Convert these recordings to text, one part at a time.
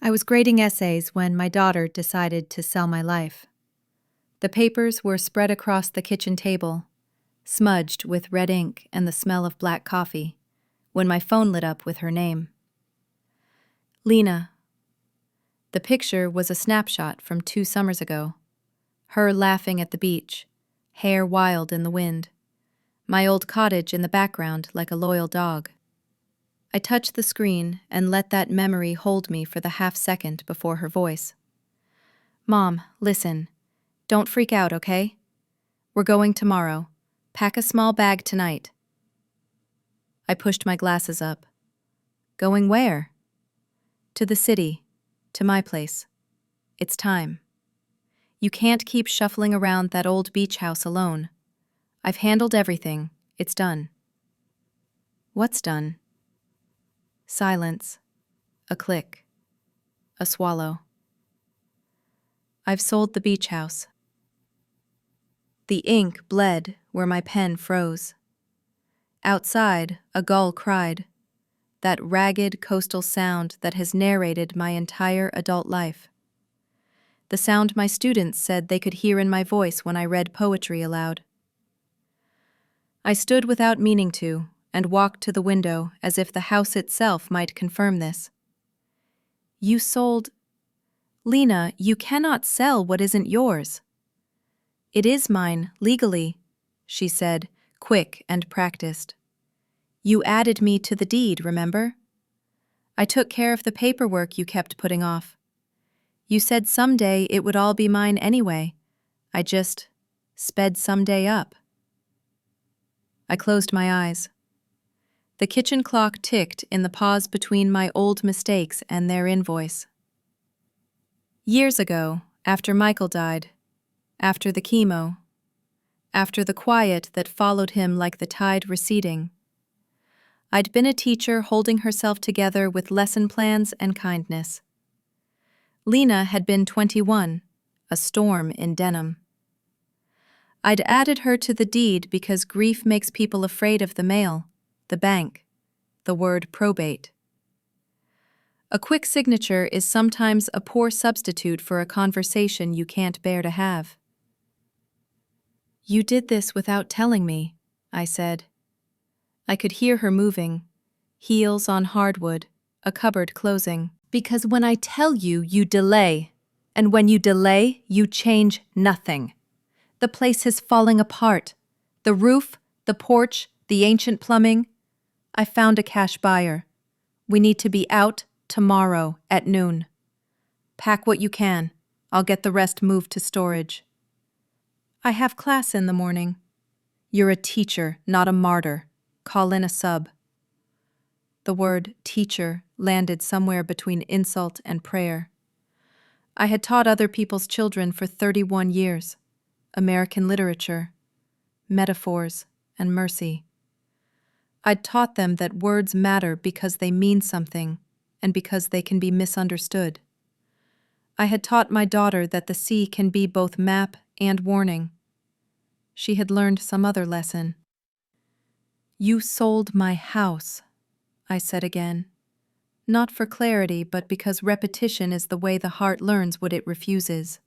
I was grading essays when my daughter decided to sell my life. The papers were spread across the kitchen table, smudged with red ink and the smell of black coffee, when my phone lit up with her name. Lena. The picture was a snapshot from 2 summers ago. Her laughing at the beach, hair wild in the wind. My old cottage in the background like a loyal dog. I touched the screen and let that memory hold me for the half-second before her voice. Mom, listen. Don't freak out, okay? We're going tomorrow. Pack a small bag tonight. I pushed my glasses up. Going where? To the city. To my place. It's time. You can't keep shuffling around that old beach house alone. I've handled everything. It's done. What's done? Silence. A click. A swallow. I've sold the beach house. The ink bled where my pen froze. Outside, a gull cried, that ragged coastal sound that has narrated my entire adult life. The sound my students said they could hear in my voice when I read poetry aloud. I stood without meaning to, and walked to the window as if the house itself might confirm this. You sold... Lena, you cannot sell what isn't yours. It is mine, legally, she said, quick and practiced. You added me to the deed, remember? I took care of the paperwork you kept putting off. You said someday it would all be mine anyway. I just sped someday up. I closed my eyes. The kitchen clock ticked in the pause between my old mistakes and their invoice. Years ago, after Michael died, after the chemo, after the quiet that followed him like the tide receding, I'd been a teacher holding herself together with lesson plans and kindness. Lena had been 21, a storm in denim. I'd added her to the deed because grief makes people afraid of the mail, the bank, the word probate. A quick signature is sometimes a poor substitute for a conversation you can't bear to have. You did this without telling me, I said. I could hear her moving, heels on hardwood, a cupboard closing. Because when I tell you, you delay, and when you delay, you change nothing. The place is falling apart. The roof, the porch, the ancient plumbing. I found a cash buyer. We need to be out tomorrow at noon. Pack what you can. I'll get the rest moved to storage. I have class in the morning. You're a teacher, not a martyr. Call in a sub. The word teacher landed somewhere between insult and prayer. I had taught other people's children for 31 years. American literature, metaphors, and mercy. I'd taught them that words matter because they mean something and because they can be misunderstood. I had taught my daughter that the sea can be both map and warning. She had learned some other lesson. You sold my house, I said again. Not for clarity, but because repetition is the way the heart learns what it refuses.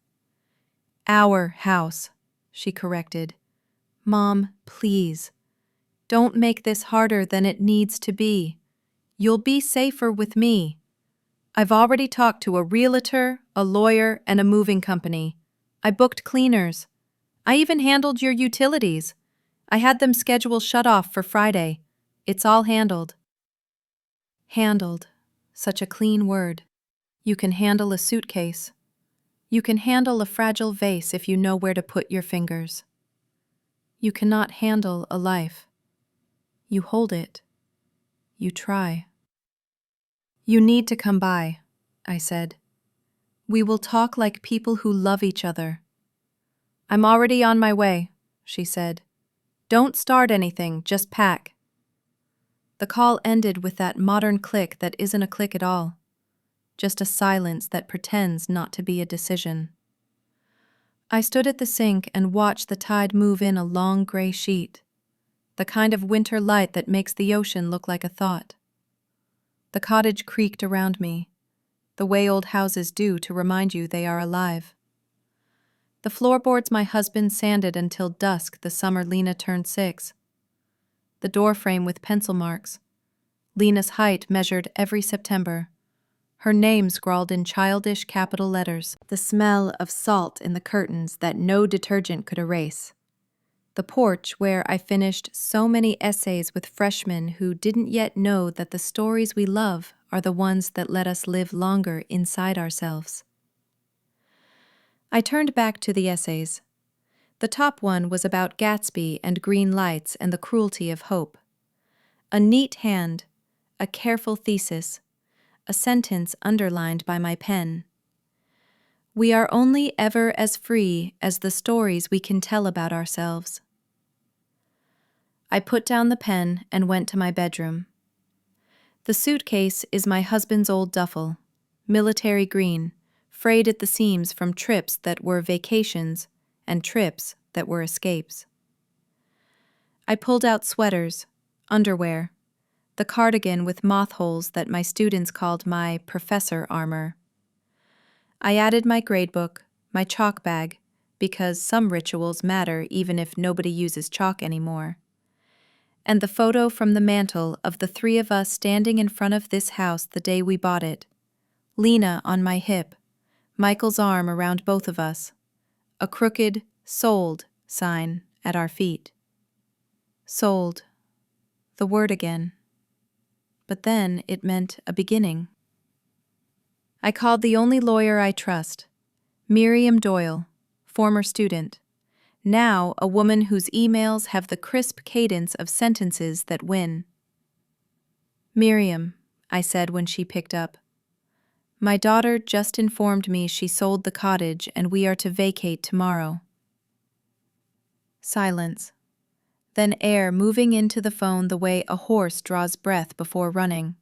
Our house, she corrected. Mom, please. Don't make this harder than it needs to be. You'll be safer with me. I've already talked to a realtor, a lawyer, and a moving company. I booked cleaners. I even handled your utilities. I had them schedule shut-off for Friday. It's all handled. Handled. Such a clean word. You can handle a suitcase. You can handle a fragile vase if you know where to put your fingers. You cannot handle a life. You hold it. You try. You need to come by, I said. We will talk like people who love each other. I'm already on my way, she said. Don't start anything, just pack. The call ended with that modern click that isn't a click at all. Just a silence that pretends not to be a decision. I stood at the sink and watched the tide move in a long gray sheet, the kind of winter light that makes the ocean look like a thought. The cottage creaked around me. the way old houses do to remind you they are alive. The floorboards my husband sanded until dusk the summer Lena turned 6. The doorframe with pencil marks. Lena's height measured every September. Her name scrawled in childish capital letters. The smell of salt in the curtains that no detergent could erase. The porch where I finished so many essays with freshmen who didn't yet know that the stories we love are the ones that let us live longer inside ourselves. I turned back to the essays. The top one was about Gatsby and green lights and the cruelty of hope. A neat hand, a careful thesis, a sentence underlined by my pen. We are only ever as free as the stories we can tell about ourselves. I put down the pen and went to my bedroom. The suitcase is my husband's old duffel, military green, frayed at the seams from trips that were vacations and trips that were escapes. I pulled out sweaters, underwear, the cardigan with moth holes that my students called my professor armor. I added my gradebook, my chalk bag, because some rituals matter even if nobody uses chalk anymore, and the photo from the mantel of the 3 of us standing in front of this house the day we bought it. Lena on my hip, Michael's arm around both of us, a crooked "sold" sign at our feet. Sold. The word again. But then it meant a beginning. I called the only lawyer I trust, Miriam Doyle, former student, now a woman whose emails have the crisp cadence of sentences that win. "Miriam," I said when she picked up, "my daughter just informed me she sold the cottage and we are to vacate tomorrow." Silence. Then air moving into the phone the way a horse draws breath before running.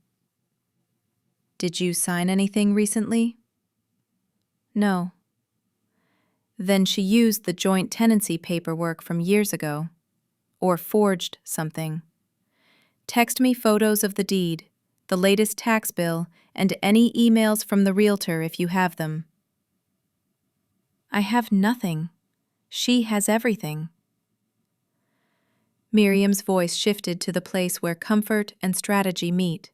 "Did you sign anything recently?" "No." Then she used the joint tenancy paperwork from years ago. Or forged something. "Text me photos of the deed, the latest tax bill, and any emails from the realtor if you have them." "I have nothing. She has everything." Miriam's voice shifted to the place where comfort and strategy meet.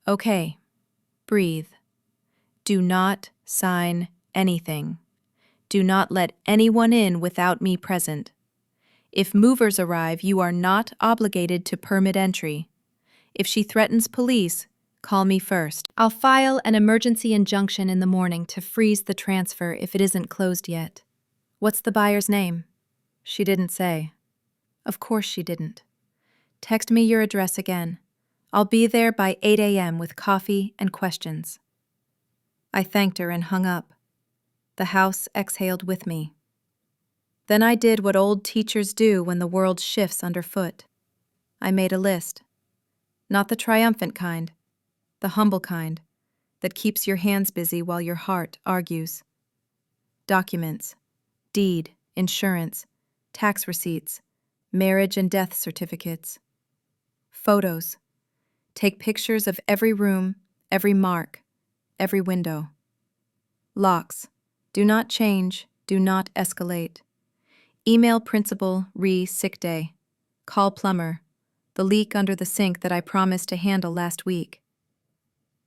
"Okay, breathe. Do not sign anything. Do not let anyone in without me present. If movers arrive, you are not obligated to permit entry. If she threatens police, call me first. I'll file an emergency injunction in the morning to freeze the transfer if it isn't closed yet." "What's the buyer's name?" She didn't say. Of course she didn't. "Text me your address again. I'll be there by 8 a.m. with coffee and questions." I thanked her and hung up. The house exhaled with me. Then I did what old teachers do when the world shifts underfoot. I made a list. Not the triumphant kind, the humble kind, that keeps your hands busy while your heart argues. Documents, deed, insurance, tax receipts, marriage and death certificates. Photos. Take pictures of every room, every mark, every window. Locks. Do not change, do not escalate. Email principal, sick day. Call plumber. The leak under the sink that I promised to handle last week.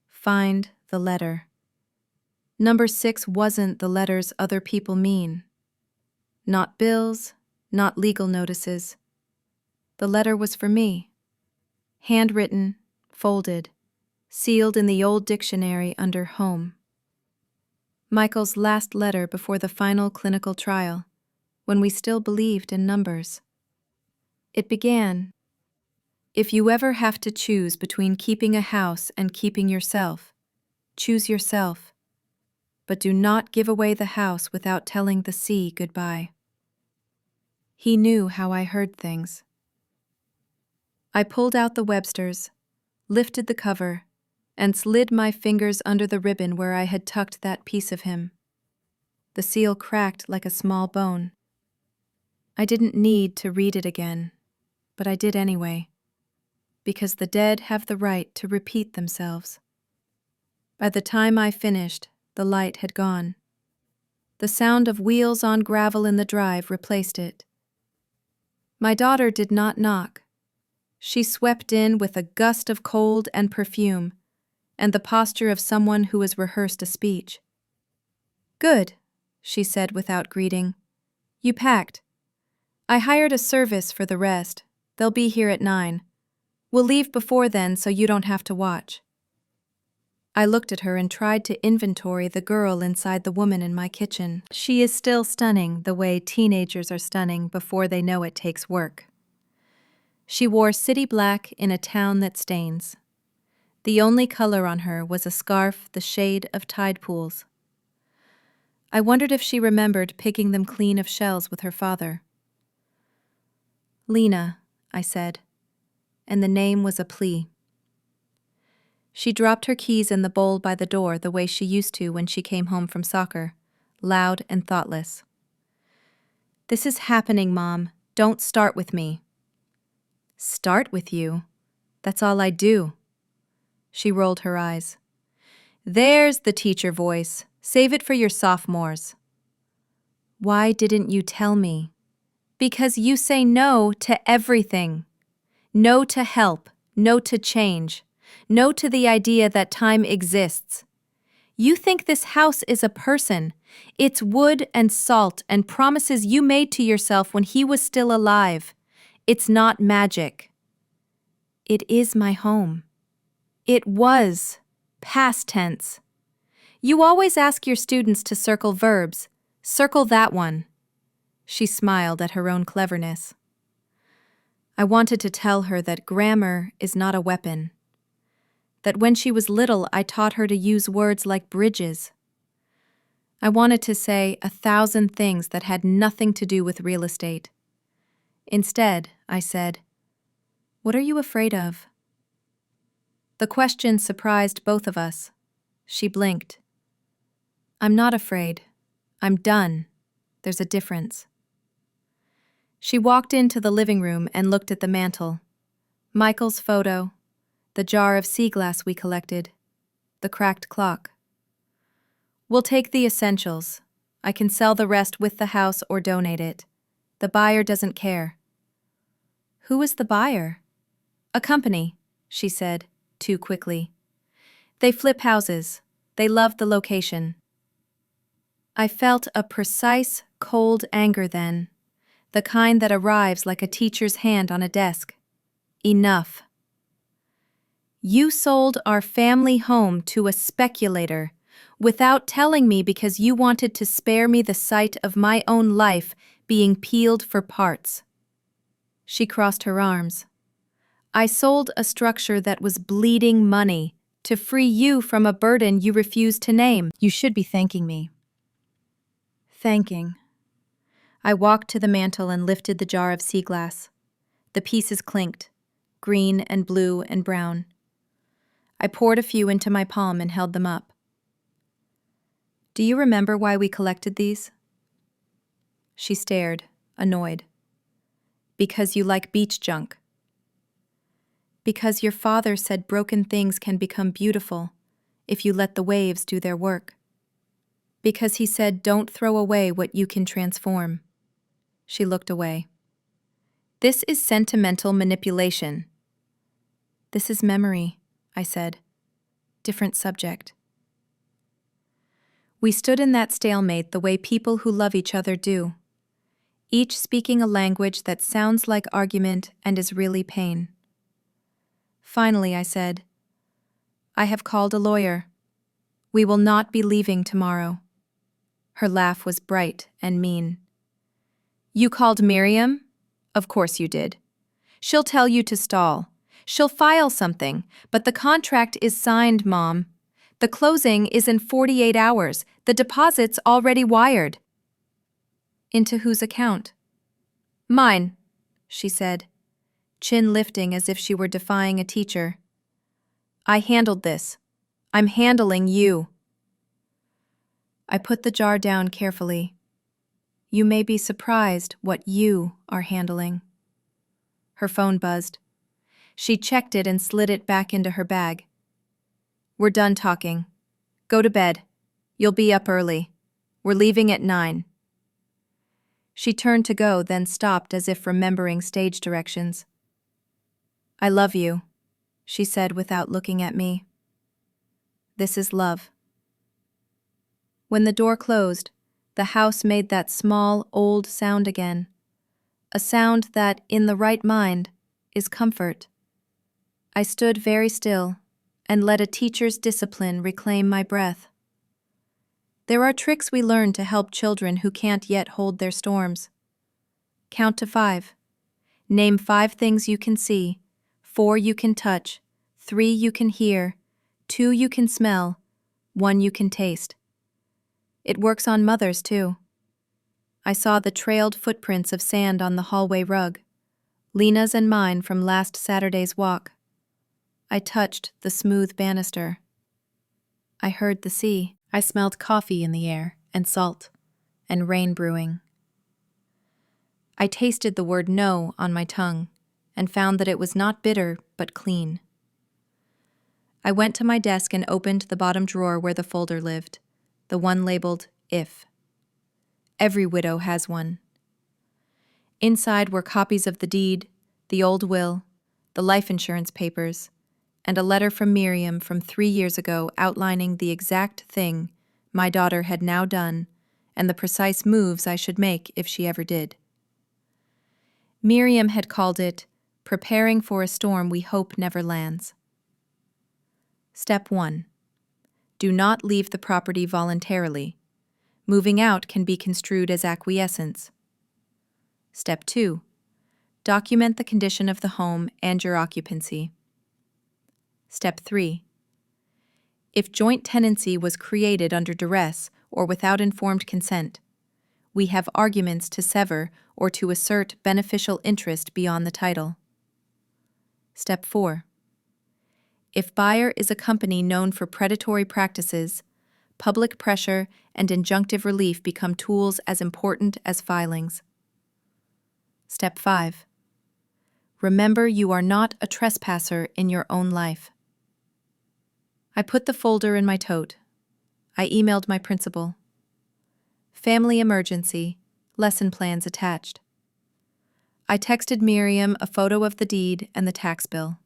Find the letter. Number 6 wasn't the letters other people mean. Not bills, not legal notices. The letter was for me. Handwritten, folded, sealed in the old dictionary under home. Michael's last letter before the final clinical trial, when we still believed in numbers. It began, "If you ever have to choose between keeping a house and keeping yourself, choose yourself. But do not give away the house without telling the sea goodbye." He knew how I heard things. I pulled out the Websters, lifted the cover, and slid my fingers under the ribbon where I had tucked that piece of him. The seal cracked like a small bone. I didn't need to read it again, but I did anyway, because the dead have the right to repeat themselves. By the time I finished, the light had gone. The sound of wheels on gravel in the drive replaced it. My daughter did not knock. She swept in with a gust of cold and perfume, and the posture of someone who has rehearsed a speech. "Good," she said without greeting. "You packed. I hired a service for the rest. They'll be here at 9. We'll leave before then so you don't have to watch." I looked at her and tried to inventory the girl inside the woman in my kitchen. She is still stunning the way teenagers are stunning before they know it takes work. She wore city black in a town that stains. The only color on her was a scarf the shade of tide pools. I wondered if she remembered picking them clean of shells with her father. "Lena," I said, and the name was a plea. She dropped her keys in the bowl by the door the way she used to when she came home from soccer, loud and thoughtless. "This is happening, Mom. Don't start with me." "Start with you? That's all I do." She rolled her eyes. "There's the teacher voice. Save it for your sophomores." "Why didn't you tell me?" "Because you say no to everything. No to help, no to change. No to the idea that time exists. You think this house is a person. It's wood and salt and promises you made to yourself when he was still alive. It's not magic." "It is my home." "It was. Past tense. You always ask your students to circle verbs. Circle that one." She smiled at her own cleverness. I wanted to tell her that grammar is not a weapon. That when she was little, I taught her to use words like bridges. I wanted to say 1,000 things that had nothing to do with real estate. Instead, I said, "What are you afraid of?" The question surprised both of us. She blinked. "I'm not afraid. I'm done. There's a difference." She walked into the living room and looked at the mantel. Michael's photo, the jar of sea glass we collected, the cracked clock. "We'll take the essentials. I can sell the rest with the house or donate it. The buyer doesn't care." "Who is the buyer?" "A company," she said, too quickly. "They flip houses. They love the location." I felt a precise, cold anger then, the kind that arrives like a teacher's hand on a desk. Enough. "You sold our family home to a speculator without telling me because you wanted to spare me the sight of my own life being peeled for parts." She crossed her arms. "I sold a structure that was bleeding money to free you from a burden you refused to name. You should be thanking me." Thanking. I walked to the mantel and lifted the jar of sea glass. The pieces clinked, green and blue and brown. I poured a few into my palm and held them up. "Do you remember why we collected these?" She stared, annoyed. "Because you like beach junk." "Because your father said broken things can become beautiful if you let the waves do their work." "Because he said don't throw away what you can transform." She looked away. "This is sentimental manipulation." "This is memory," I said. Different subject. We stood in that stalemate the way people who love each other do, each speaking a language that sounds like argument and is really pain. Finally, I said, "I have called a lawyer. We will not be leaving tomorrow." Her laugh was bright and mean. "You called Miriam? Of course you did. She'll tell you to stall. She'll file something, but the contract is signed, Mom. The closing is in 48 hours. The deposit's already wired." "Into whose account?" "Mine," she said, chin lifting as if she were defying a teacher. "I handled this. I'm handling you." I put the jar down carefully. "You may be surprised what you are handling." Her phone buzzed. She checked it and slid it back into her bag. "We're done talking. Go to bed. You'll be up early. We're leaving at 9. She turned to go, then stopped as if remembering stage directions. I love you, she said without looking at me. This is love. When the door closed, the house made that small, old sound again. A sound that, in the right mind, is comfort. I stood very still and let a teacher's discipline reclaim my breath. There are tricks we learn to help children who can't yet hold their storms. Count to 5. Name 5 things you can see, 4 you can touch, 3 you can hear, 2 you can smell, 1 you can taste. It works on mothers, too. I saw the trailed footprints of sand on the hallway rug, Lena's and mine from last Saturday's walk. I touched the smooth banister. I heard the sea. I smelled coffee in the air, and salt, and rain brewing. I tasted the word no on my tongue, and found that it was not bitter, but clean. I went to my desk and opened the bottom drawer where the folder lived, the one labeled if. Every widow has one. Inside were copies of the deed, the old will, the life insurance papers, and a letter from Miriam from 3 years ago outlining the exact thing my daughter had now done and the precise moves I should make if she ever did. Miriam had called it, preparing for a storm we hope never lands. Step 1. Do not leave the property voluntarily. Moving out can be construed as acquiescence. Step 2. Document the condition of the home and your occupancy. Step 3. If joint tenancy was created under duress or without informed consent, we have arguments to sever or to assert beneficial interest beyond the title. Step 4. If buyer is a company known for predatory practices, public pressure and injunctive relief become tools as important as filings. Step 5. Remember you are not a trespasser in your own life. I put the folder in my tote. I emailed my principal. Family emergency, lesson plans attached. I texted Miriam a photo of the deed and the tax bill.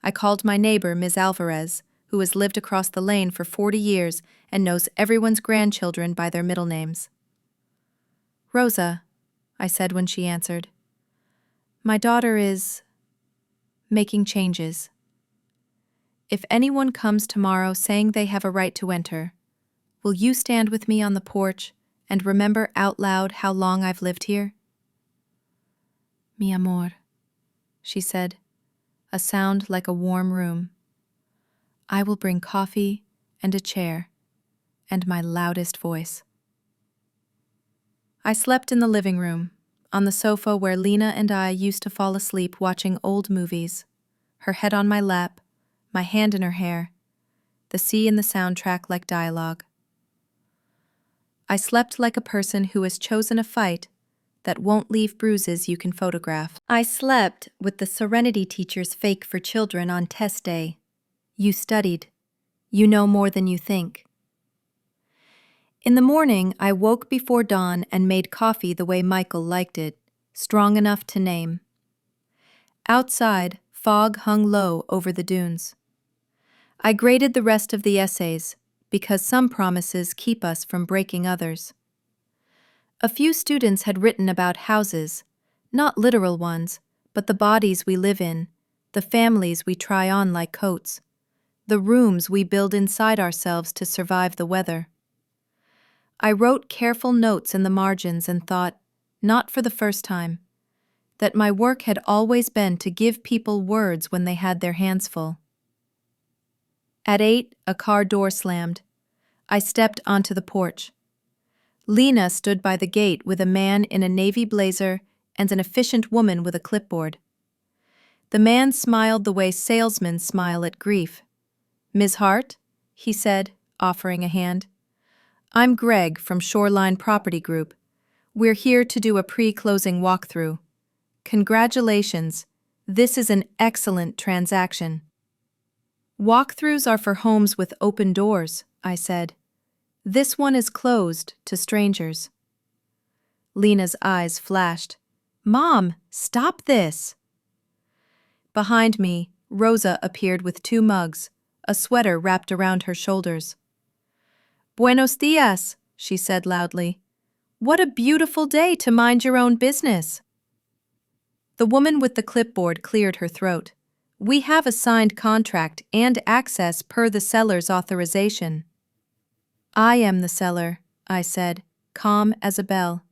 I called my neighbor, Ms. Alvarez, who has lived across the lane for 40 years and knows everyone's grandchildren by their middle names. Rosa, I said when she answered. My daughter is making changes. If anyone comes tomorrow saying they have a right to enter, will you stand with me on the porch and remember out loud how long I've lived here? Mi amor, she said, a sound like a warm room. I will bring coffee and a chair and my loudest voice. I slept in the living room, on the sofa where Lena and I used to fall asleep watching old movies, her head on my lap, my hand in her hair, the sea in the soundtrack like dialogue. I slept like a person who has chosen a fight that won't leave bruises you can photograph. I slept with the Serenity teacher's fake for children on test day. You studied. You know more than you think. In the morning, I woke before dawn and made coffee the way Michael liked it, strong enough to name. Outside, fog hung low over the dunes. I graded the rest of the essays, because some promises keep us from breaking others. A few students had written about houses, not literal ones, but the bodies we live in, the families we try on like coats, the rooms we build inside ourselves to survive the weather. I wrote careful notes in the margins and thought, not for the first time, that my work had always been to give people words when they had their hands full. At 8, a car door slammed. I stepped onto the porch. Lena stood by the gate with a man in a navy blazer and an efficient woman with a clipboard. The man smiled the way salesmen smile at grief. Ms. Hart, he said, offering a hand. I'm Greg from Shoreline Property Group. We're here to do a pre-closing walkthrough. Congratulations, this is an excellent transaction. Walkthroughs are for homes with open doors, I said. This one is closed to strangers. Lena's eyes flashed. Mom, stop this! Behind me, Rosa appeared with 2 mugs, a sweater wrapped around her shoulders. Buenos dias, she said loudly. What a beautiful day to mind your own business. The woman with the clipboard cleared her throat. We have a signed contract and access per the seller's authorization. I am the seller, I said, calm as a bell,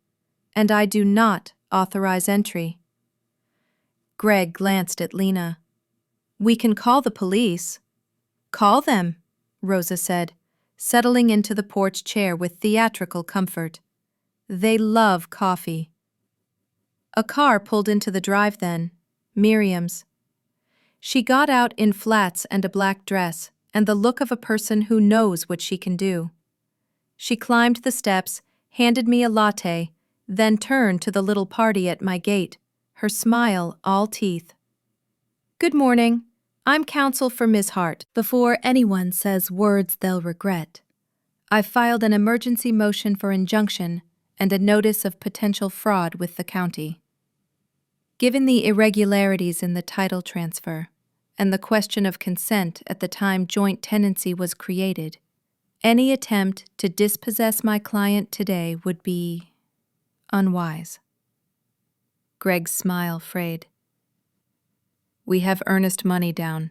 and I do not authorize entry. Greg glanced at Lena. We can call the police. Call them, Rosa said, settling into the porch chair with theatrical comfort. They love coffee. A car pulled into the drive then, Miriam's. She got out in flats and a black dress, and the look of a person who knows what she can do. She climbed the steps, handed me a latte, then turned to the little party at my gate, her smile all teeth. Good morning. I'm counsel for Ms. Hart. Before anyone says words they'll regret, I've filed an emergency motion for injunction and a notice of potential fraud with the county. Given the irregularities in the title transfer and the question of consent at the time joint tenancy was created, any attempt to dispossess my client today would be unwise. Greg's smile frayed. We have earnest money down.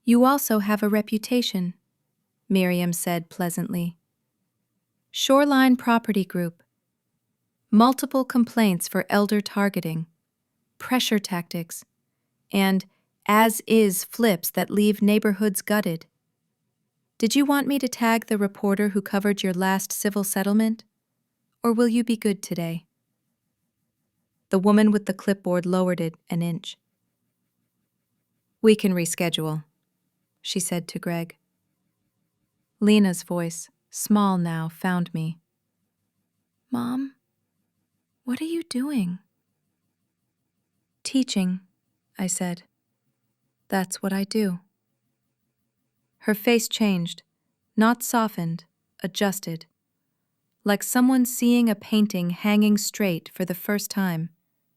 You also have a reputation, Miriam said pleasantly. Shoreline Property Group. Multiple complaints for elder targeting, pressure tactics, and as-is flips that leave neighborhoods gutted. Did you want me to tag the reporter who covered your last civil settlement? Or will you be good today? The woman with the clipboard lowered it an inch. We can reschedule, she said to Greg. Lena's voice, small now, found me. Mom, what are you doing? Teaching, I said. That's what I do. Her face changed, not softened, adjusted, like someone seeing a painting hanging straight for the first time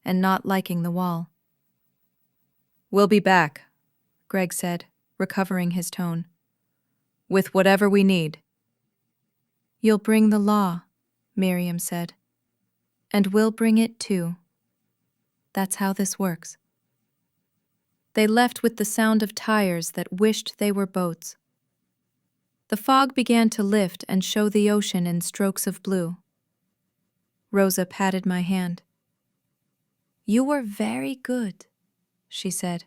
and not liking the wall. We'll be back, Greg said, recovering his tone. With whatever we need. You'll bring the law, Miriam said. And we'll bring it too. That's how this works. They left with the sound of tires that wished they were boats. The fog began to lift and show the ocean in strokes of blue. Rosa patted my hand. You were very good, she said.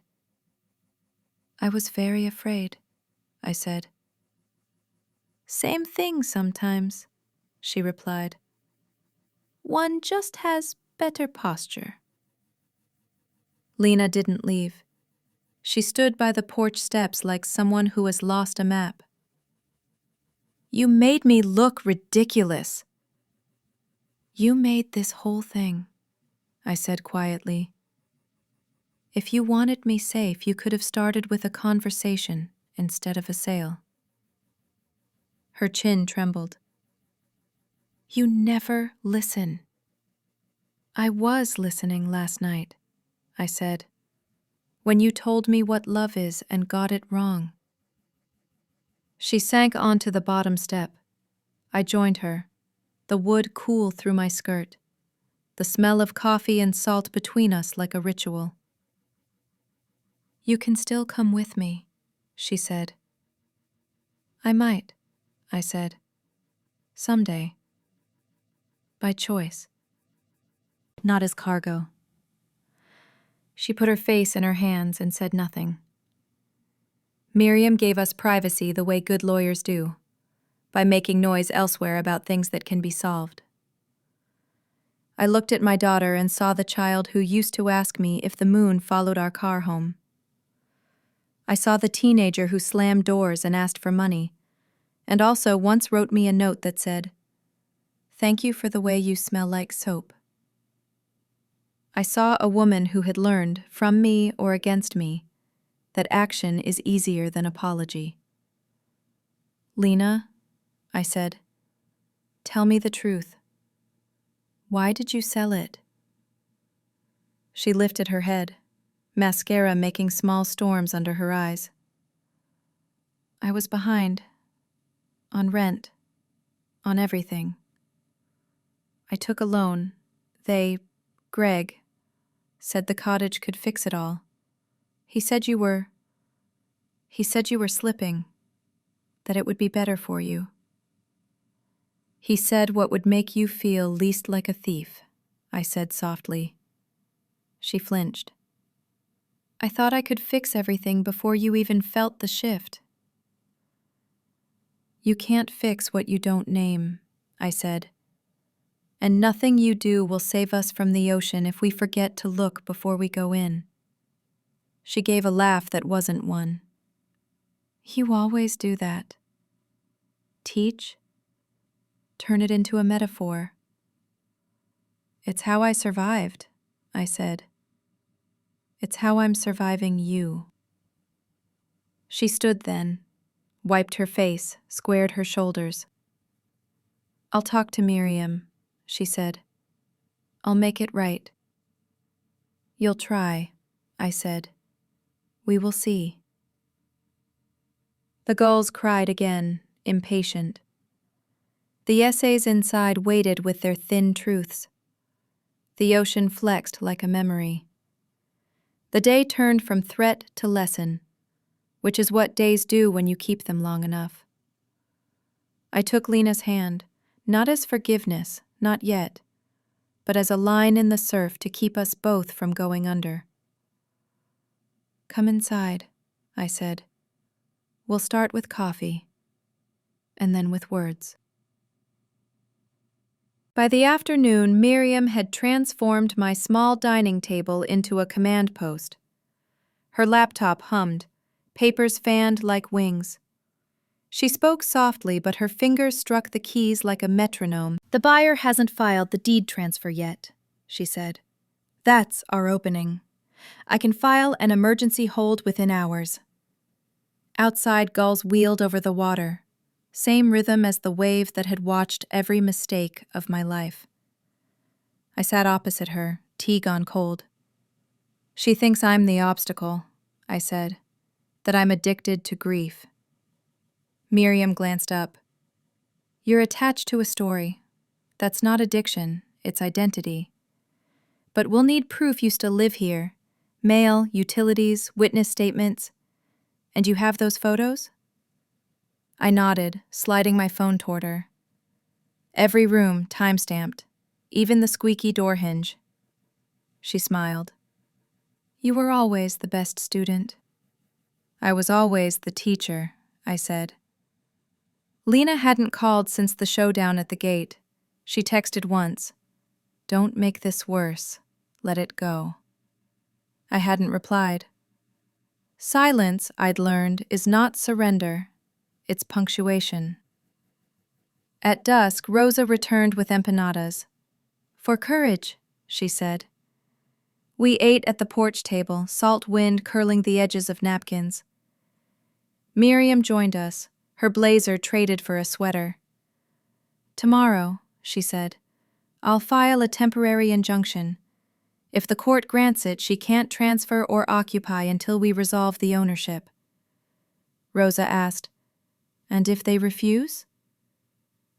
I was very afraid, I said. Same thing sometimes, she replied. One just has better posture. Lena didn't leave. She stood by the porch steps like someone who has lost a map. You made me look ridiculous. You made this whole thing, I said quietly. If you wanted me safe, you could have started with a conversation instead of a sale. Her chin trembled. You never listen. I was listening last night, I said, when you told me what love is and got it wrong. She sank onto the bottom step. I joined her, the wood cool through my skirt, the smell of coffee and salt between us like a ritual. You can still come with me, she said. I might, I said. Someday. By choice. Not as cargo. She put her face in her hands and said nothing. Miriam gave us privacy the way good lawyers do, by making noise elsewhere about things that can be solved. I looked at my daughter and saw the child who used to ask me if the moon followed our car home. I saw the teenager who slammed doors and asked for money, and also once wrote me a note that said, "Thank you for the way you smell like soap." I saw a woman who had learned, from me or against me, that action is easier than apology. Lena, I said, tell me the truth. Why did you sell it? She lifted her head, mascara making small storms under her eyes. I was behind. On rent. On everything. I took a loan. Greg, said the cottage could fix it all. He said you were slipping, that it would be better for you. He said what would make you feel least like a thief, I said softly. She flinched. I thought I could fix everything before you even felt the shift. You can't fix what you don't name, I said. And nothing you do will save us from the ocean if we forget to look before we go in. She gave a laugh that wasn't one. You always do that. Teach? Turn it into a metaphor. It's how I survived, I said. It's how I'm surviving you. She stood then, wiped her face, squared her shoulders. I'll talk to Miriam, she said. I'll make it right. You'll try, I said. We will see. The gulls cried again, impatient. The essays inside waited with their thin truths. The ocean flexed like a memory. The day turned from threat to lesson, which is what days do when you keep them long enough. I took Lena's hand, not as forgiveness, not yet, but as a line in the surf to keep us both from going under. Come inside, I said. We'll start with coffee, and then with words. By the afternoon, Miriam had transformed my small dining table into a command post. Her laptop hummed, papers fanned like wings. She spoke softly, but her fingers struck the keys like a metronome. The buyer hasn't filed the deed transfer yet, she said. That's our opening. I can file an emergency hold within hours. Outside, gulls wheeled over the water, same rhythm as the wave that had watched every mistake of my life. I sat opposite her, tea gone cold. She thinks I'm the obstacle, I said, that I'm addicted to grief. Miriam glanced up. You're attached to a story. That's not addiction, it's identity. But we'll need proof you still live here. Mail, utilities, witness statements. And you have those photos? I nodded, sliding my phone toward her. Every room time-stamped, even the squeaky door hinge. She smiled. You were always the best student. I was always the teacher, I said. Lena hadn't called since the showdown at the gate. She texted once. Don't make this worse. Let it go. I hadn't replied. Silence, I'd learned, is not surrender. It's punctuation. At dusk, Rosa returned with empanadas. For courage, she said. We ate at the porch table, salt wind curling the edges of napkins. Miriam joined us, her blazer traded for a sweater. Tomorrow, she said, I'll file a temporary injunction. If the court grants it, she can't transfer or occupy until we resolve the ownership. Rosa asked, And if they refuse?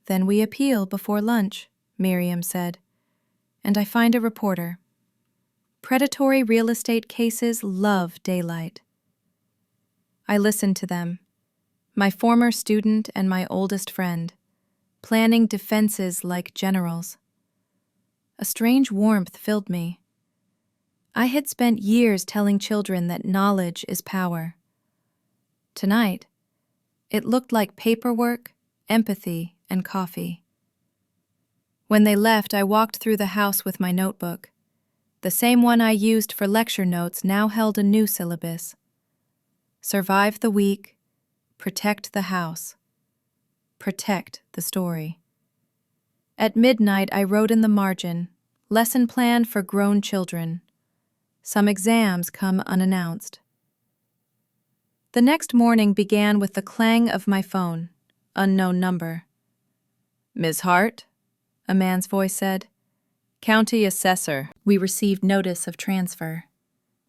Then we appeal before lunch, Miriam said, and I find a reporter. Predatory real estate cases love daylight. I listened to them, my former student and my oldest friend, planning defenses like generals. A strange warmth filled me. I had spent years telling children that knowledge is power. Tonight, it looked like paperwork, empathy, and coffee. When they left, I walked through the house with my notebook. The same one I used for lecture notes now held a new syllabus. Survive the week, protect the house, protect the story. At midnight, I wrote in the margin, lesson plan for grown children. Some exams come unannounced. The next morning began with the clang of my phone, unknown number. "Ms. Hart?" a man's voice said. "County assessor." We received notice of transfer.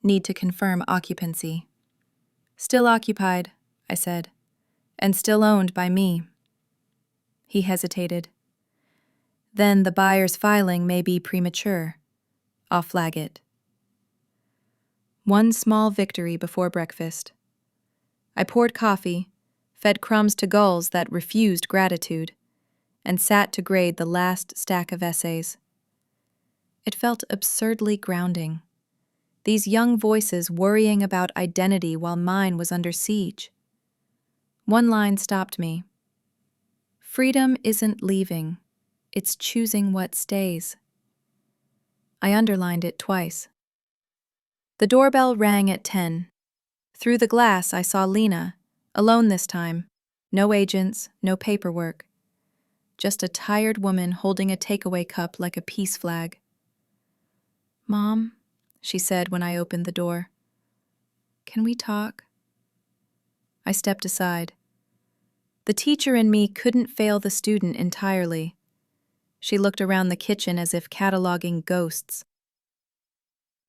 Need to confirm occupancy. "Still occupied," I said, "and still owned by me." He hesitated. "Then the buyer's filing may be premature. I'll flag it." One small victory before breakfast. I poured coffee, fed crumbs to gulls that refused gratitude, and sat to grade the last stack of essays. It felt absurdly grounding. These young voices worrying about identity while mine was under siege. One line stopped me. "Freedom isn't leaving, it's choosing what stays." I underlined it twice. The doorbell rang at 10. Through the glass I saw Lena, alone this time. No agents, no paperwork. Just a tired woman holding a takeaway cup like a peace flag. "Mom," she said when I opened the door, "can we talk?" I stepped aside. The teacher in me couldn't fail the student entirely. She looked around the kitchen as if cataloging ghosts.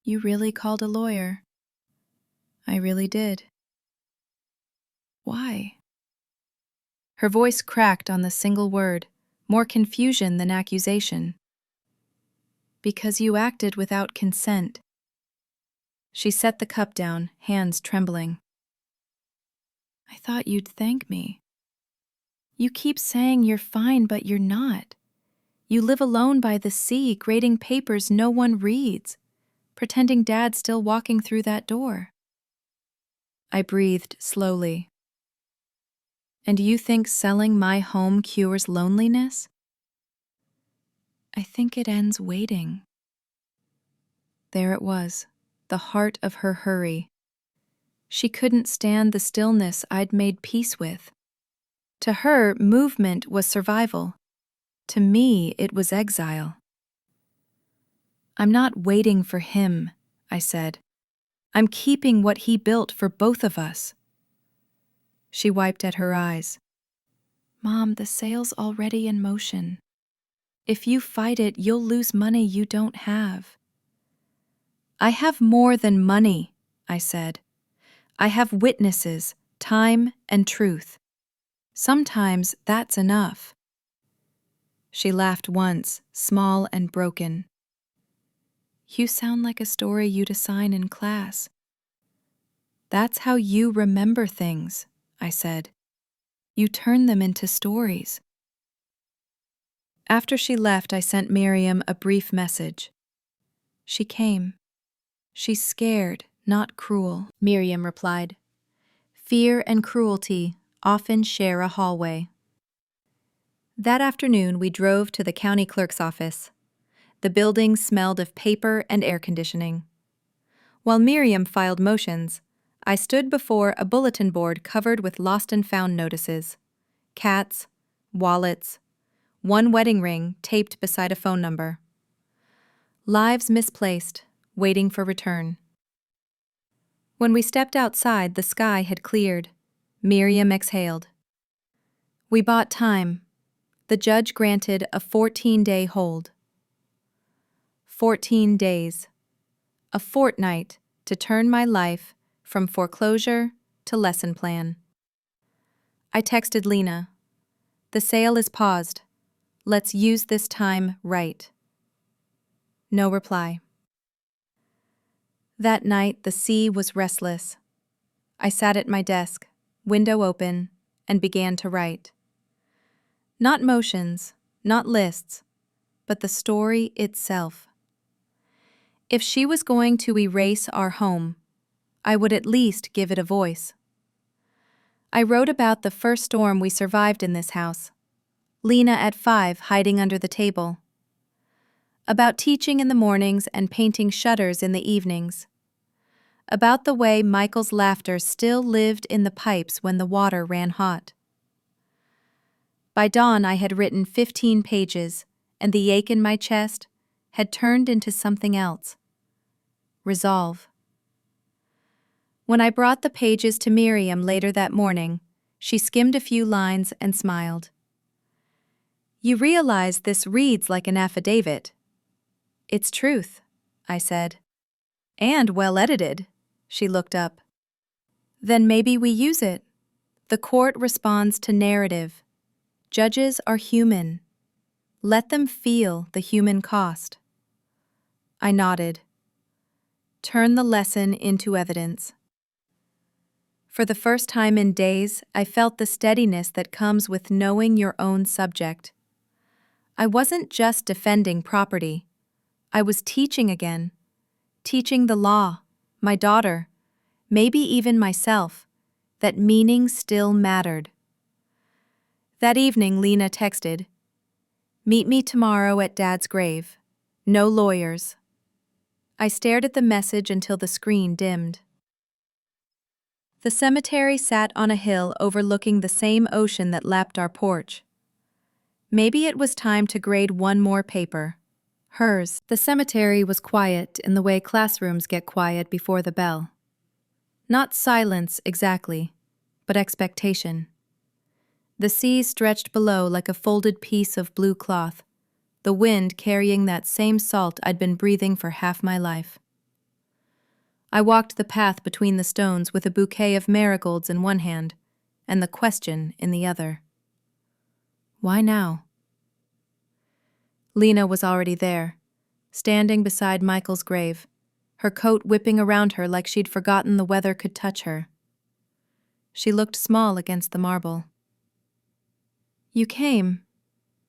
"You really called a lawyer?" "I really did." "Why?" Her voice cracked on the single word, more confusion than accusation. "Because you acted without consent." She set the cup down, hands trembling. "I thought you'd thank me. You keep saying you're fine, but you're not. You live alone by the sea, grading papers no one reads, pretending Dad's still walking through that door." I breathed slowly. "And you think selling my home cures loneliness?" "I think it ends waiting." There it was, the heart of her hurry. She couldn't stand the stillness I'd made peace with. To her, movement was survival. To me, it was exile. "I'm not waiting for him," I said. "I'm keeping what he built for both of us." She wiped at her eyes. "Mom, the sale's already in motion. If you fight it, you'll lose money you don't have." "I have more than money," I said. "I have witnesses, time, and truth. Sometimes that's enough." She laughed once, small and broken. "You sound like a story you'd assign in class." "That's how you remember things," I said. "You turn them into stories." After she left, I sent Miriam a brief message. She came. "She's scared, not cruel," Miriam replied. "Fear and cruelty often share a hallway." That afternoon, we drove to the county clerk's office. The building smelled of paper and air conditioning. While Miriam filed motions, I stood before a bulletin board covered with lost and found notices. Cats, wallets, one wedding ring taped beside a phone number. Lives misplaced, waiting for return. When we stepped outside, the sky had cleared. Miriam exhaled. We bought time. The judge granted a 14-day hold. 14 days. A fortnight to turn my life from foreclosure to lesson plan. I texted Lena. "The sale is paused. Let's use this time right." No reply. That night, the sea was restless. I sat at my desk, window open, and began to write. Not motions, not lists, but the story itself. If she was going to erase our home, I would at least give it a voice. I wrote about the first storm we survived in this house. Lena at 5 hiding under the table. About teaching in the mornings and painting shutters in the evenings. About the way Michael's laughter still lived in the pipes when the water ran hot. By dawn, I had written 15 pages, and the ache in my chest had turned into something else. Resolve. When I brought the pages to Miriam later that morning, She skimmed a few lines and smiled. You realize this reads like an affidavit. It's truth, I said. And well edited. She looked up. Then maybe we use it. The court responds to narrative. Judges are human. Let them feel the human cost. I nodded. Turn the lesson into evidence. For the first time in days, I felt the steadiness that comes with knowing your own subject. I wasn't just defending property. I was teaching again. Teaching the law, my daughter, maybe even myself, that meaning still mattered. That evening, Lena texted, "Meet me tomorrow at Dad's grave. No lawyers." I stared at the message until the screen dimmed. The cemetery sat on a hill overlooking the same ocean that lapped our porch. Maybe it was time to grade one more paper. Hers. The cemetery was quiet in the way classrooms get quiet before the bell. Not silence exactly, but expectation. The sea stretched below like a folded piece of blue cloth, the wind carrying that same salt I'd been breathing for half my life. I walked the path between the stones with a bouquet of marigolds in one hand and the question in the other. Why now? Lena was already there, standing beside Michael's grave, her coat whipping around her like she'd forgotten the weather could touch her. She looked small against the marble. You came,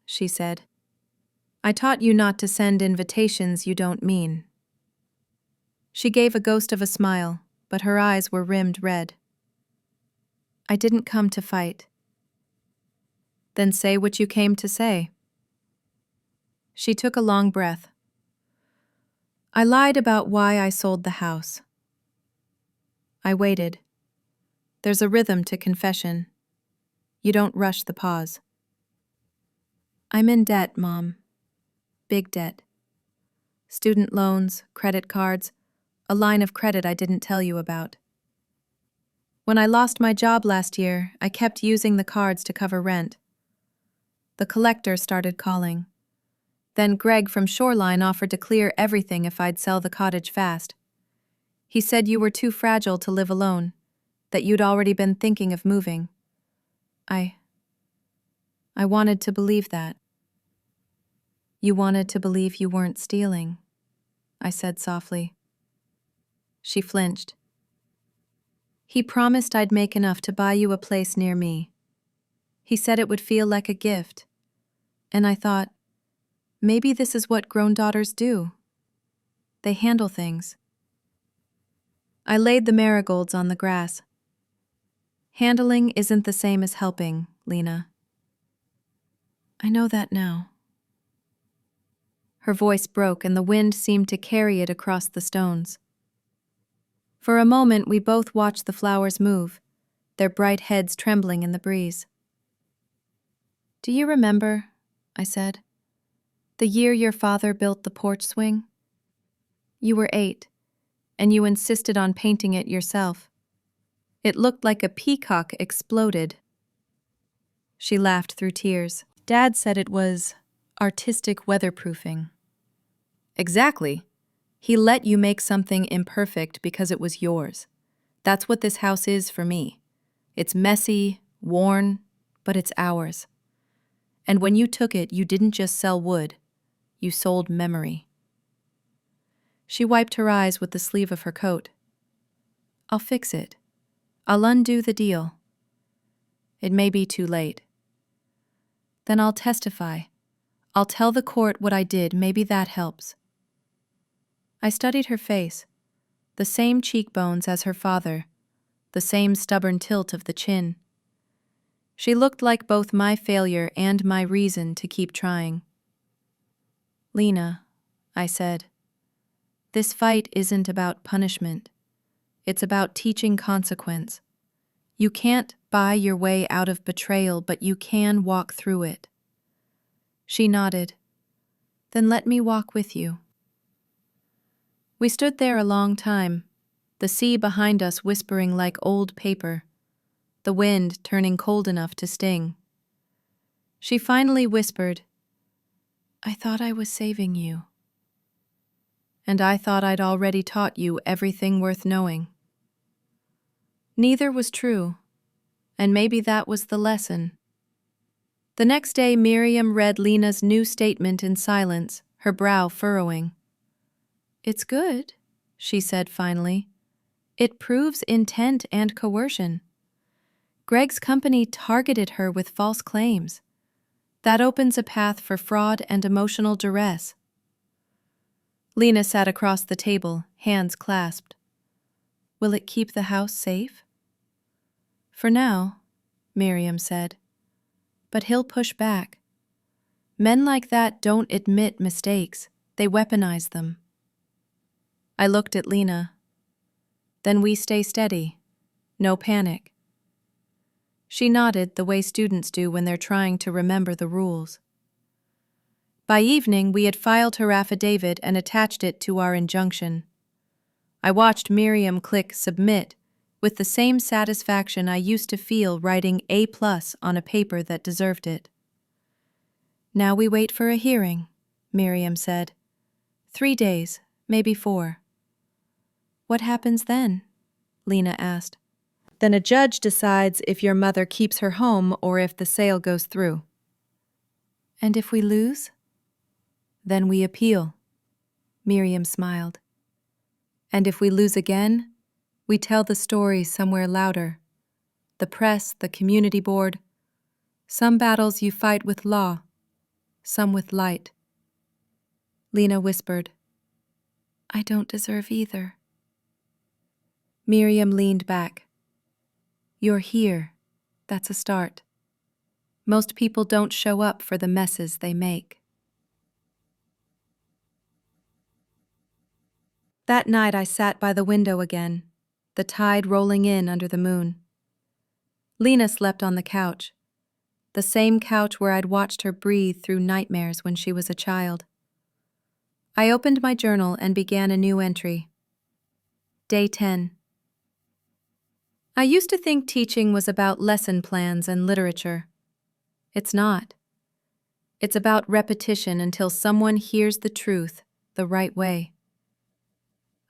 she said. I taught you not to send invitations you don't mean. She gave a ghost of a smile, but her eyes were rimmed red. I didn't come to fight. Then say what you came to say. She took a long breath. I lied about why I sold the house. I waited. There's a rhythm to confession. You don't rush the pause. I'm in debt, Mom. Big debt. Student loans, credit cards, a line of credit I didn't tell you about. When I lost my job last year, I kept using the cards to cover rent. The collector started calling. Then Greg from Shoreline offered to clear everything if I'd sell the cottage fast. He said you were too fragile to live alone, that you'd already been thinking of moving. I wanted to believe that. You wanted to believe you weren't stealing, I said softly. She flinched. He promised I'd make enough to buy you a place near me. He said it would feel like a gift. And I thought, maybe this is what grown daughters do. They handle things. I laid the marigolds on the grass. Handling isn't the same as helping, Lena. I know that now. Her voice broke and the wind seemed to carry it across the stones. For a moment we both watched the flowers move, their bright heads trembling in the breeze. Do you remember, I said, the year your father built the porch swing? You were 8, and you insisted on painting it yourself. It looked like a peacock exploded. She laughed through tears. Dad said it was artistic weatherproofing. Exactly. He let you make something imperfect because it was yours. That's what this house is for me. It's messy, worn, but it's ours. And when you took it, you didn't just sell wood. You sold memory. She wiped her eyes with the sleeve of her coat. I'll fix it. I'll undo the deal. It may be too late. Then I'll testify. I'll tell the court what I did. Maybe that helps. I studied her face. The same cheekbones as her father. The same stubborn tilt of the chin. She looked like both my failure and my reason to keep trying. Lena, I said, this fight isn't about punishment. It's about teaching consequence. You can't buy your way out of betrayal, but you can walk through it. She nodded. Then let me walk with you. We stood there a long time, the sea behind us whispering like old paper. the wind turning cold enough to sting. She finally whispered, "I thought I was saving you. And I thought I'd already taught you everything worth knowing." Neither was true, and maybe that was the lesson. The next day, Miriam read Lena's new statement in silence, her brow furrowing. "It's good," she said finally. "It proves intent and coercion. Greg's company targeted her with false claims. That opens a path for fraud and emotional duress." Lena sat across the table, hands clasped. "Will it keep the house safe?" "For now," Miriam said. "But he'll push back. Men like that don't admit mistakes, they weaponize them." I looked at Lena. "Then we stay steady. No panic." She nodded the way students do when they're trying to remember the rules. By evening, we had filed her affidavit and attached it to our injunction. I watched Miriam click submit with the same satisfaction I used to feel writing A+ on a paper that deserved it. "Now we wait for a hearing," Miriam said. 3 days, maybe 4. "What happens then?" Lena asked. "Then a judge decides if your mother keeps her home or if the sale goes through." "And if we lose?" "Then we appeal." Miriam smiled. "And if we lose again, we tell the story somewhere louder. The press, the community board. Some battles you fight with law, some with light." Lena whispered, "I don't deserve either." Miriam leaned back. "You're here. That's a start. Most people don't show up for the messes they make." That night I sat by the window again, the tide rolling in under the moon. Lena slept on the couch, the same couch where I'd watched her breathe through nightmares when she was a child. I opened my journal and began a new entry. Day 10. I used to think teaching was about lesson plans and literature. It's not. It's about repetition until someone hears the truth the right way.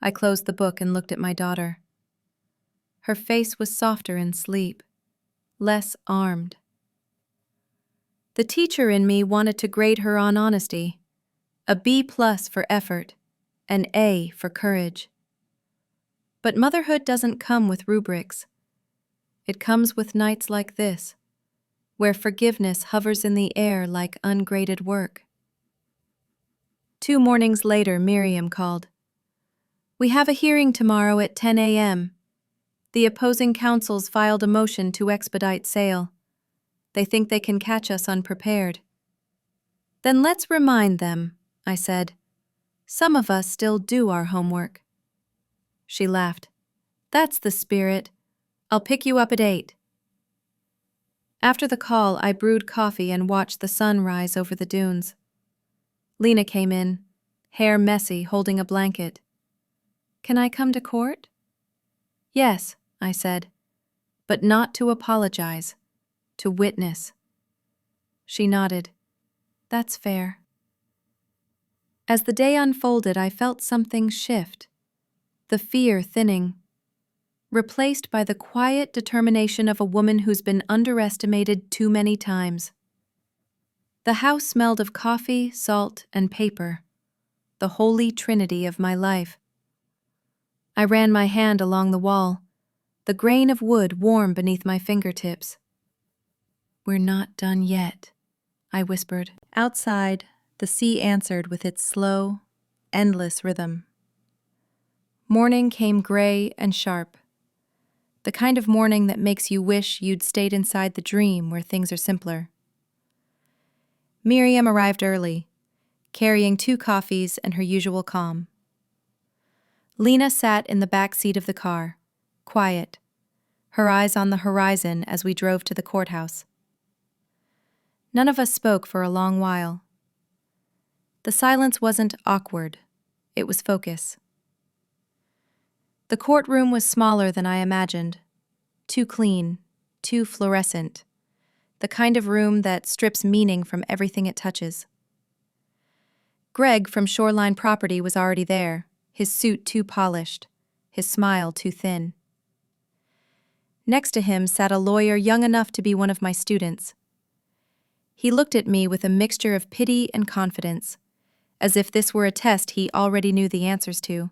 I closed the book and looked at my daughter. Her face was softer in sleep, less armed. The teacher in me wanted to grade her on honesty, a B+ for effort, an A for courage. But motherhood doesn't come with rubrics. It comes with nights like this, where forgiveness hovers in the air like ungraded work. 2 mornings later, Miriam called. "We have a hearing tomorrow at 10 a.m. The opposing counsels filed a motion to expedite sale. They think they can catch us unprepared." "Then let's remind them," I said. "Some of us still do our homework." She laughed. "That's the spirit. I'll pick you up at 8. After the call, I brewed coffee and watched the sun rise over the dunes. Lena came in, hair messy, holding a blanket. "Can I come to court?" "Yes," I said, "but not to apologize, to witness." She nodded. "That's fair." As the day unfolded, I felt something shift, the fear thinning, replaced by the quiet determination of a woman who's been underestimated too many times. The house smelled of coffee, salt, and paper, the holy trinity of my life. I ran my hand along the wall, the grain of wood warm beneath my fingertips. "We're not done yet," I whispered. Outside, the sea answered with its slow, endless rhythm. Morning came gray and sharp, the kind of morning that makes you wish you'd stayed inside the dream where things are simpler. Miriam arrived early, carrying 2 coffees and her usual calm. Lena sat in the back seat of the car, quiet, her eyes on the horizon as we drove to the courthouse. None of us spoke for a long while. The silence wasn't awkward, it was focus. The courtroom was smaller than I imagined, too clean, too fluorescent, the kind of room that strips meaning from everything it touches. Greg from Shoreline Property was already there, his suit too polished, his smile too thin. Next to him sat a lawyer young enough to be one of my students. He looked at me with a mixture of pity and confidence, as if this were a test he already knew the answers to.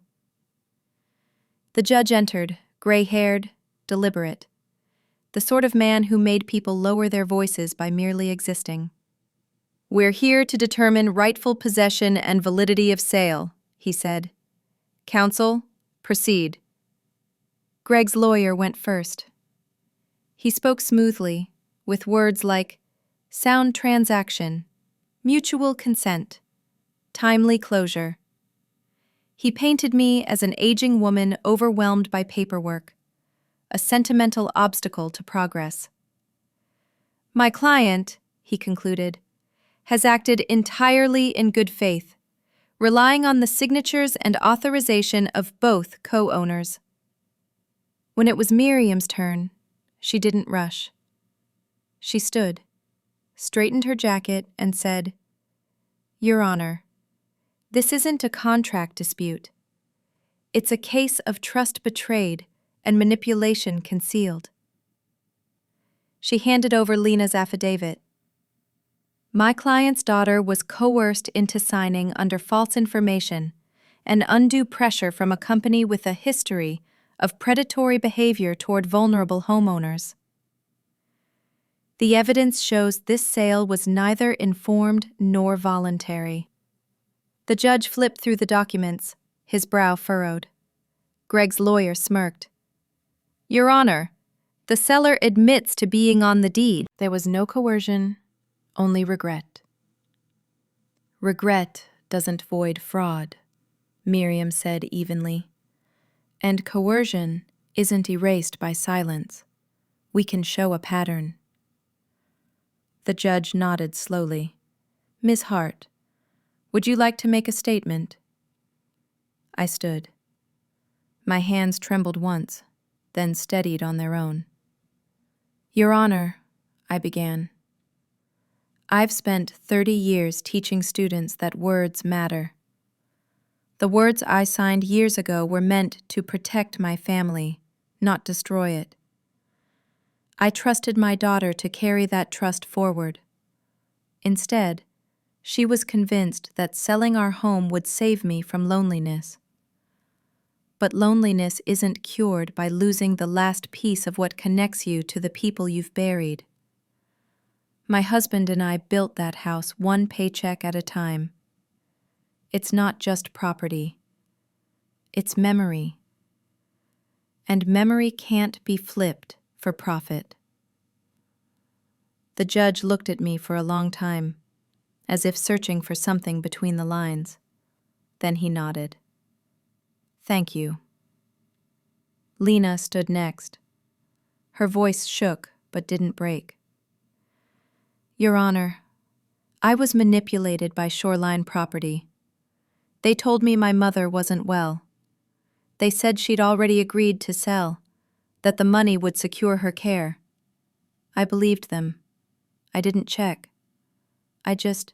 The judge entered, gray-haired, deliberate, the sort of man who made people lower their voices by merely existing. "We're here to determine rightful possession and validity of sale," he said. "Counsel, proceed." Greg's lawyer went first. He spoke smoothly, with words like sound transaction, mutual consent, timely closure. He painted me as an aging woman overwhelmed by paperwork, a sentimental obstacle to progress. "My client," he concluded, "has acted entirely in good faith, relying on the signatures and authorization of both co-owners." When it was Miriam's turn, she didn't rush. She stood, straightened her jacket, and said, "Your Honor, this isn't a contract dispute. It's a case of trust betrayed and manipulation concealed." She handed over Lena's affidavit. "My client's daughter was coerced into signing under false information and undue pressure from a company with a history of predatory behavior toward vulnerable homeowners. The evidence shows this sale was neither informed nor voluntary." The judge flipped through the documents, his brow furrowed. Greg's lawyer smirked. "Your Honor, the seller admits to being on the deed." There was no coercion, only regret. "Regret doesn't void fraud," Miriam said evenly. "And coercion isn't erased by silence. We can show a pattern." The judge nodded slowly. "Ms. Hart, would you like to make a statement?" I stood. My hands trembled once, then steadied on their own. "Your Honor," I began, "I've spent 30 years teaching students that words matter. The words I signed years ago were meant to protect my family, not destroy it. I trusted my daughter to carry that trust forward. Instead, she was convinced that selling our home would save me from loneliness. But loneliness isn't cured by losing the last piece of what connects you to the people you've buried. My husband and I built that house one paycheck at a time. It's not just property. It's memory. And memory can't be flipped for profit." The judge looked at me for a long time, as if searching for something between the lines. Then he nodded. "Thank you." Lena stood next. Her voice shook but didn't break. "Your Honor, I was manipulated by Shoreline Property. They told me my mother wasn't well. They said she'd already agreed to sell, that the money would secure her care. I believed them. I didn't check. I just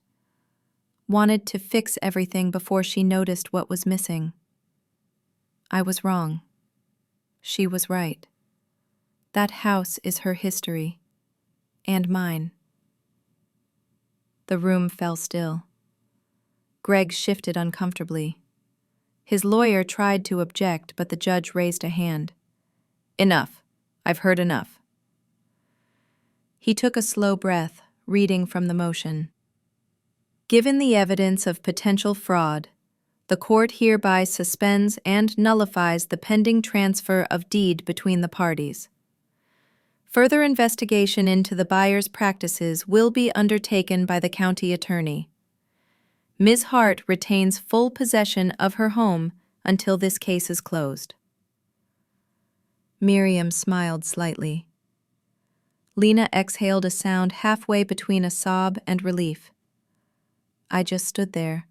wanted to fix everything before she noticed what was missing. I was wrong. She was right. That house is her history, and mine." The room fell still. Greg shifted uncomfortably. His lawyer tried to object, but the judge raised a hand. "Enough. I've heard enough." He took a slow breath, reading from the motion. "Given the evidence of potential fraud, the court hereby suspends and nullifies the pending transfer of deed between the parties. Further investigation into the buyer's practices will be undertaken by the county attorney. Ms. Hart retains full possession of her home until this case is closed." Miriam smiled slightly. Lena exhaled a sound halfway between a sob and relief. I just stood there,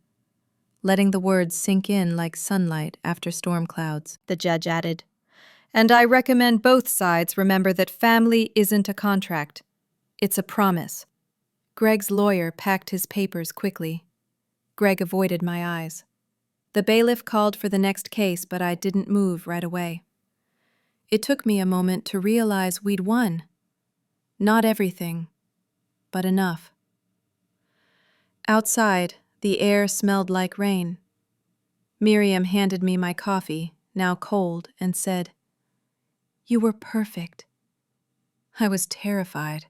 letting the words sink in like sunlight after storm clouds. The judge added, And I recommend both sides remember that family isn't a contract. It's a promise. Greg's lawyer packed his papers quickly. Greg avoided my eyes. The bailiff called for the next case, but I didn't move right away. It took me a moment to realize we'd won. Not everything, but enough. Outside, the air smelled like rain. Miriam handed me my coffee, now cold, and said, "You were perfect." I was terrified.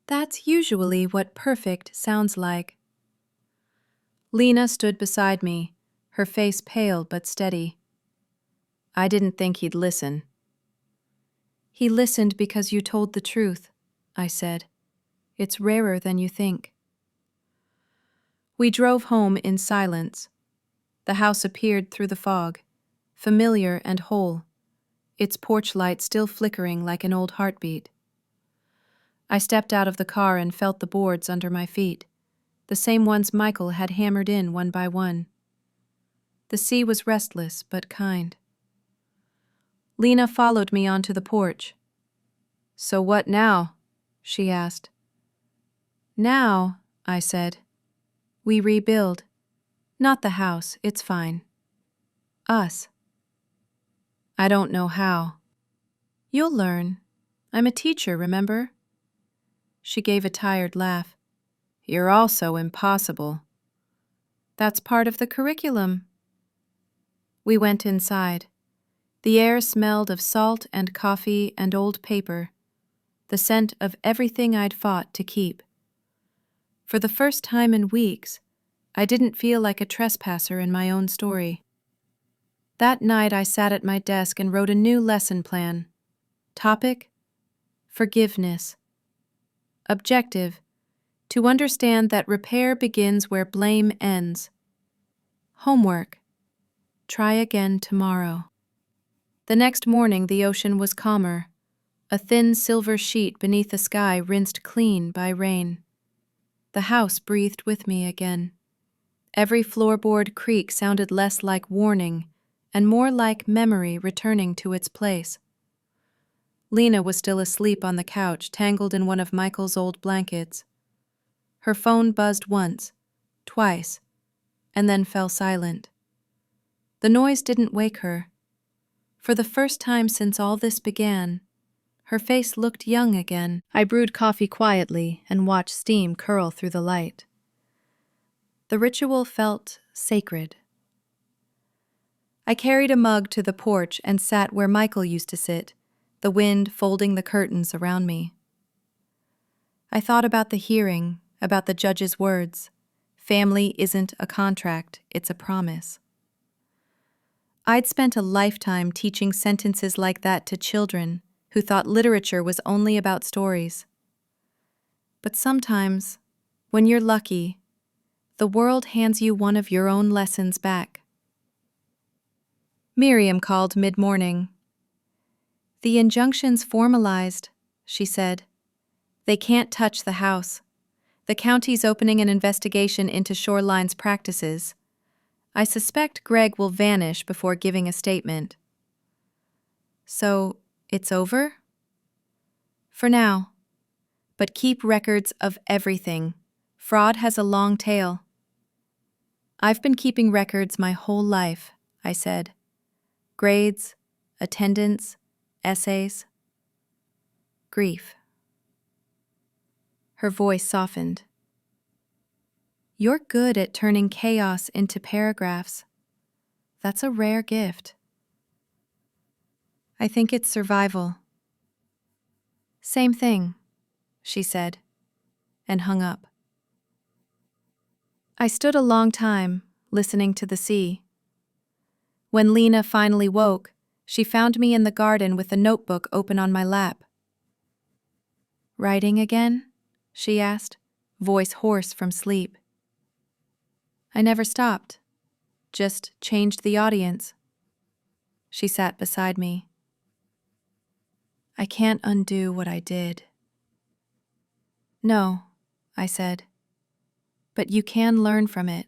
That's usually what perfect sounds like. Lena stood beside me, her face pale but steady. I didn't think he'd listen. "He listened because you told the truth," I said. "It's rarer than you think." We drove home in silence. The house appeared through the fog, familiar and whole, its porch light still flickering like an old heartbeat. I stepped out of the car and felt the boards under my feet, the same ones Michael had hammered in one by one. The sea was restless but kind. Lena followed me onto the porch. "So what now?" she asked. "Now," I said, "we rebuild. Not the house, it's fine. Us." "I don't know how." "You'll learn. I'm a teacher, remember?" She gave a tired laugh. "You're also impossible." "That's part of the curriculum." We went inside. The air smelled of salt and coffee and old paper, the scent of everything I'd fought to keep. For the first time in weeks, I didn't feel like a trespasser in my own story. That night I sat at my desk and wrote a new lesson plan. Topic: forgiveness. Objective: to understand that repair begins where blame ends. Homework: try again tomorrow. The next morning the ocean was calmer, a thin silver sheet beneath a sky rinsed clean by rain. The house breathed with me again. Every floorboard creak sounded less like warning and more like memory returning to its place. Lena was still asleep on the couch, tangled in one of Michael's old blankets. Her phone buzzed once, twice, and then fell silent. The noise didn't wake her. For the first time since all this began, her face looked young again. I brewed coffee quietly and watched steam curl through the light. The ritual felt sacred. I carried a mug to the porch and sat where Michael used to sit, the wind folding the curtains around me. I thought about the hearing, about the judge's words. Family isn't a contract, it's a promise. I'd spent a lifetime teaching sentences like that to children who thought literature was only about stories. But sometimes, when you're lucky, the world hands you one of your own lessons back. Miriam called mid-morning. "The injunction's formalized," she said. "They can't touch the house. The county's opening an investigation into Shoreline's practices. I suspect Greg will vanish before giving a statement." "So, it's over?" "For now. But keep records of everything. Fraud has a long tail." "I've been keeping records my whole life," I said. "Grades, attendance, essays, grief." Her voice softened. "You're good at turning chaos into paragraphs. That's a rare gift." "I think it's survival." "Same thing," she said, and hung up. I stood a long time, listening to the sea. When Lena finally woke, she found me in the garden with a notebook open on my lap. "Writing again?" she asked, voice hoarse from sleep. "I never stopped, just changed the audience." She sat beside me. "I can't undo what I did." "No," I said, "but you can learn from it."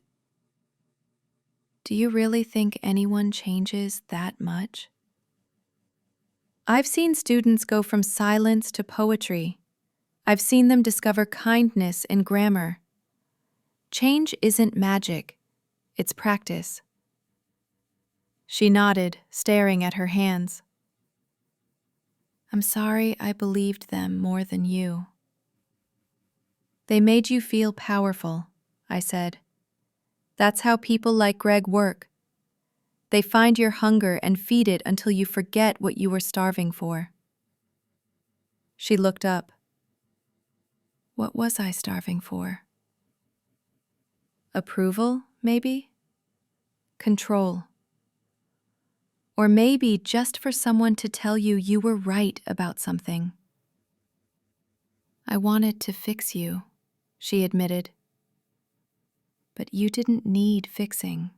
"Do you really think anyone changes that much?" I've seen students go from silence to poetry. I've seen them discover kindness in grammar. Change isn't magic, it's practice. She nodded, staring at her hands. I'm sorry I believed them more than you. They made you feel powerful, I said. That's how people like Greg work. They find your hunger and feed it until you forget what you were starving for. She looked up. What was I starving for? Approval, maybe? Control. Or maybe just for someone to tell you you were right about something. I wanted to fix you, she admitted. But you didn't need fixing.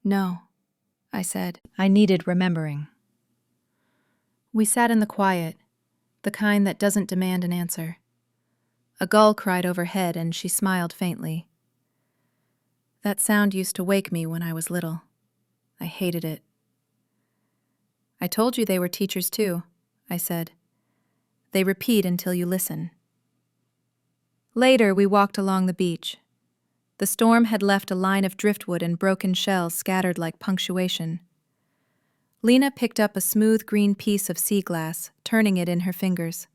No, I said. I needed remembering. We sat in the quiet, the kind that doesn't demand an answer. A gull cried overhead and she smiled faintly. That sound used to wake me when I was little. I hated it. I told you they were teachers too, I said. They repeat until you listen. Later, we walked along the beach. The storm had left a line of driftwood and broken shells scattered like punctuation. Lena picked up a smooth green piece of sea glass, turning it in her fingers.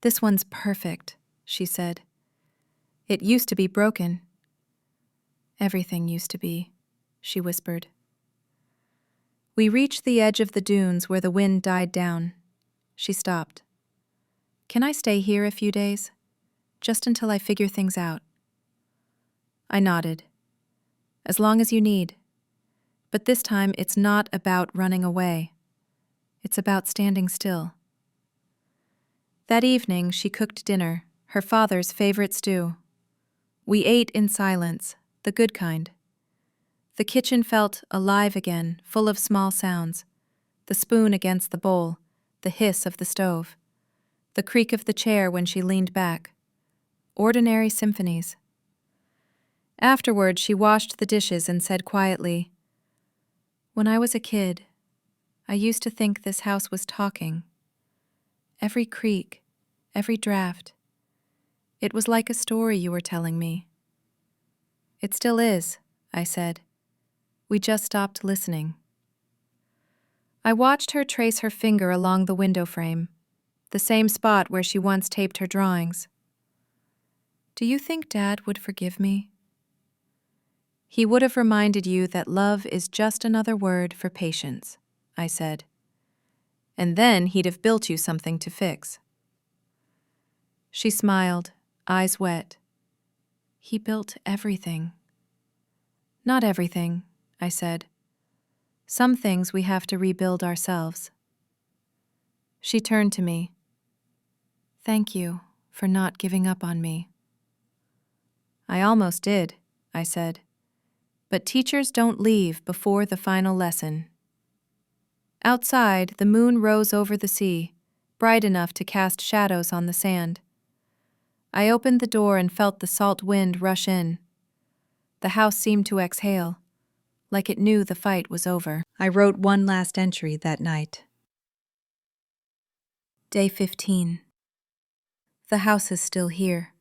This one's perfect, she said. It used to be broken. Everything used to be, she whispered. We reached the edge of the dunes where the wind died down. She stopped. Can I stay here a few days? Just until I figure things out. I nodded. As long as you need. But this time it's not about running away. It's about standing still. That evening she cooked dinner, her father's favorite stew. We ate in silence, the good kind. The kitchen felt alive again, full of small sounds. The spoon against the bowl, the hiss of the stove, the creak of the chair when she leaned back. Ordinary symphonies. Afterward, she washed the dishes and said quietly, When I was a kid, I used to think this house was talking. Every creak, every draft. It was like a story you were telling me. It still is, I said. We just stopped listening. I watched her trace her finger along the window frame, the same spot where she once taped her drawings. Do you think Dad would forgive me? He would have reminded you that love is just another word for patience, I said. And then he'd have built you something to fix. She smiled, eyes wet. He built everything. Not everything, I said. Some things we have to rebuild ourselves. She turned to me. Thank you for not giving up on me. I almost did, I said. But teachers don't leave before the final lesson. Outside, the moon rose over the sea, bright enough to cast shadows on the sand. I opened the door and felt the salt wind rush in. The house seemed to exhale, like it knew the fight was over. I wrote one last entry that night. Day 15. The house is still here.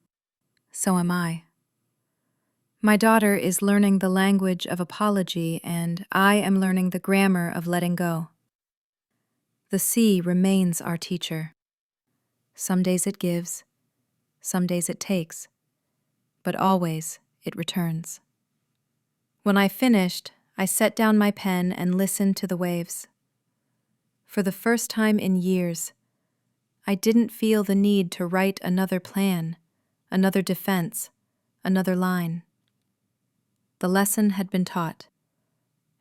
So am I. My daughter is learning the language of apology, and I am learning the grammar of letting go. The sea remains our teacher. Some days it gives, some days it takes, but always it returns. When I finished, I set down my pen and listened to the waves. For the first time in years, I didn't feel the need to write another plan, another defense, another line. The lesson had been taught,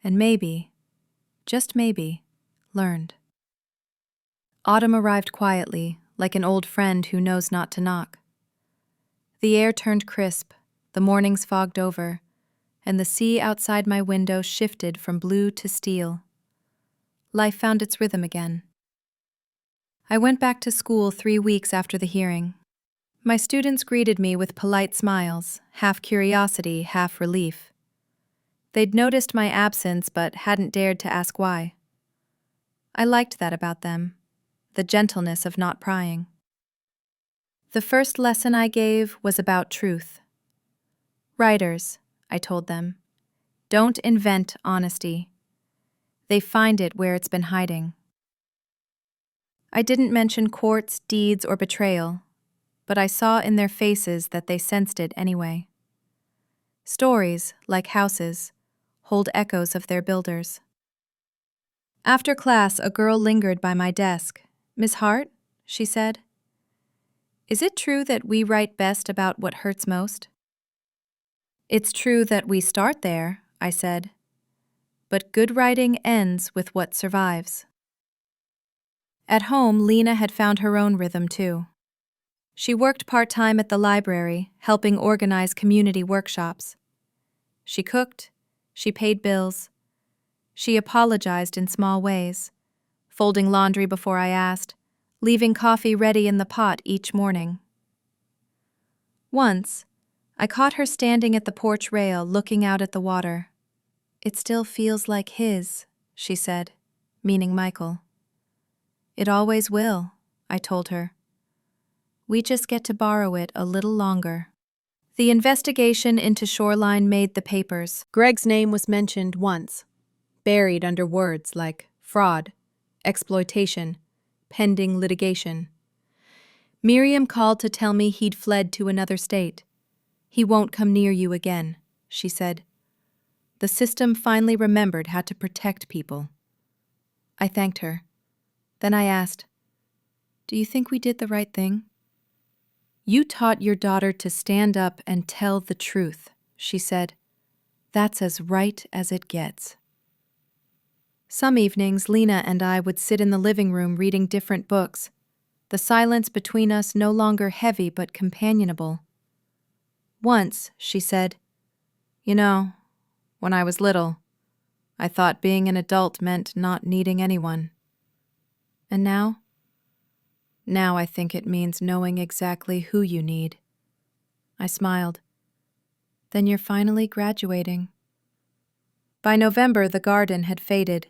and maybe, just maybe, learned. Autumn arrived quietly, like an old friend who knows not to knock. The air turned crisp, the mornings fogged over, and the sea outside my window shifted from blue to steel. Life found its rhythm again. I went back to school 3 weeks after the hearing. My students greeted me with polite smiles, half curiosity, half relief. They'd noticed my absence but hadn't dared to ask why. I liked that about them, the gentleness of not prying. The first lesson I gave was about truth. Writers, I told them, don't invent honesty. They find it where it's been hiding. I didn't mention courts, deeds, or betrayal, but I saw in their faces that they sensed it anyway. Stories, like houses, hold echoes of their builders. After class, a girl lingered by my desk. "Miss Hart," she said, "is it true that we write best about what hurts most?" "It's true that we start there," I said, "but good writing ends with what survives." At home, Lena had found her own rhythm too. She worked part-time at the library, helping organize community workshops. She cooked, she paid bills, she apologized in small ways, folding laundry before I asked, leaving coffee ready in the pot each morning. Once, I caught her standing at the porch rail looking out at the water. "It still feels like his," she said, meaning Michael. "It always will," I told her. "We just get to borrow it a little longer." The investigation into Shoreline made the papers. Greg's name was mentioned once, buried under words like fraud, exploitation, pending litigation. Miriam called to tell me he'd fled to another state. "He won't come near you again," she said. The system finally remembered how to protect people. I thanked her. Then I asked, "Do you think we did the right thing?" "You taught your daughter to stand up and tell the truth," she said. "That's as right as it gets." Some evenings, Lena and I would sit in the living room reading different books, the silence between us no longer heavy but companionable. Once, she said, "You know, when I was little, I thought being an adult meant not needing anyone. And now? Now I think it means knowing exactly who you need." I smiled. "Then you're finally graduating." By November, the garden had faded,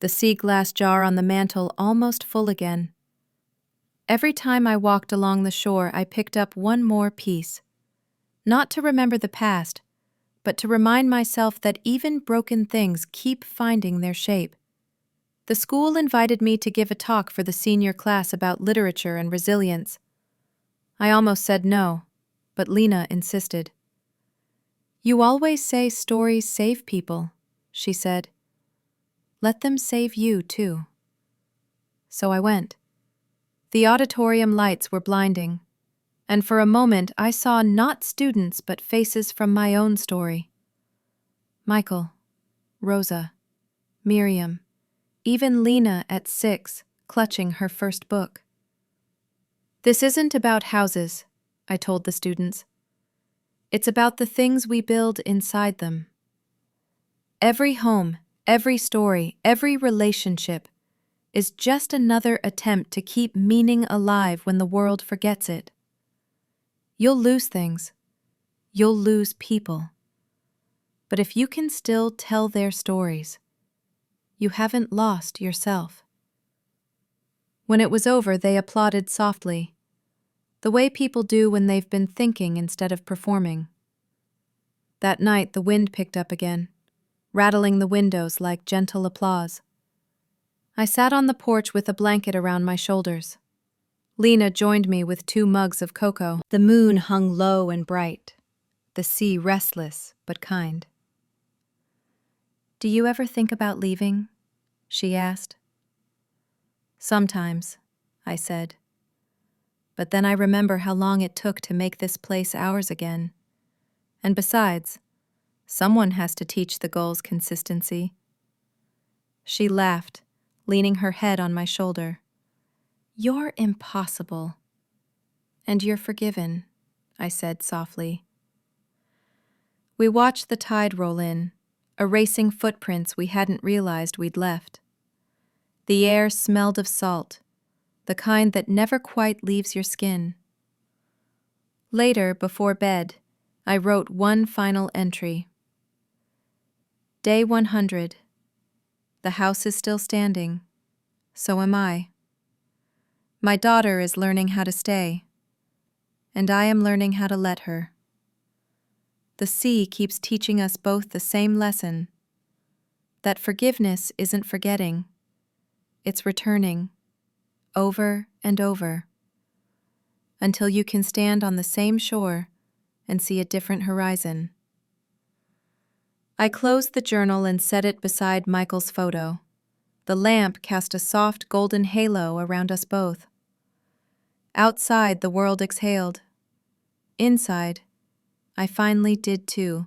the sea glass jar on the mantel almost full again. Every time I walked along the shore, I picked up one more piece. Not to remember the past, but to remind myself that even broken things keep finding their shape. The school invited me to give a talk for the senior class about literature and resilience. I almost said no, but Lena insisted. "You always say stories save people," she said. "Let them save you, too." So I went. The auditorium lights were blinding, and for a moment I saw not students but faces from my own story. Michael, Rosa, Miriam, even Lena at 6, clutching her first book. "This isn't about houses," I told the students. "It's about the things we build inside them." Every home, every story, every relationship is just another attempt to keep meaning alive when the world forgets it. You'll lose things. You'll lose people. But if you can still tell their stories, you haven't lost yourself. When it was over, they applauded softly, the way people do when they've been thinking instead of performing. That night, the wind picked up again, rattling the windows like gentle applause. I sat on the porch with a blanket around my shoulders. Lena joined me with 2 mugs of cocoa. The moon hung low and bright, the sea restless but kind. "Do you ever think about leaving?" she asked. "Sometimes," I said. "But then I remember how long it took to make this place ours again. And besides, someone has to teach the gulls consistency." She laughed, leaning her head on my shoulder. "You're impossible." "And you're forgiven," I said softly. We watched the tide roll in, erasing footprints we hadn't realized we'd left. The air smelled of salt, the kind that never quite leaves your skin. Later, before bed, I wrote one final entry. Day 100. The house is still standing. So am I. My daughter is learning how to stay, and I am learning how to let her. The sea keeps teaching us both the same lesson, that forgiveness isn't forgetting, it's returning, over and over, until you can stand on the same shore and see a different horizon. I closed the journal and set it beside Michael's photo. The lamp cast a soft golden halo around us both. Outside, the world exhaled. Inside, I finally did too.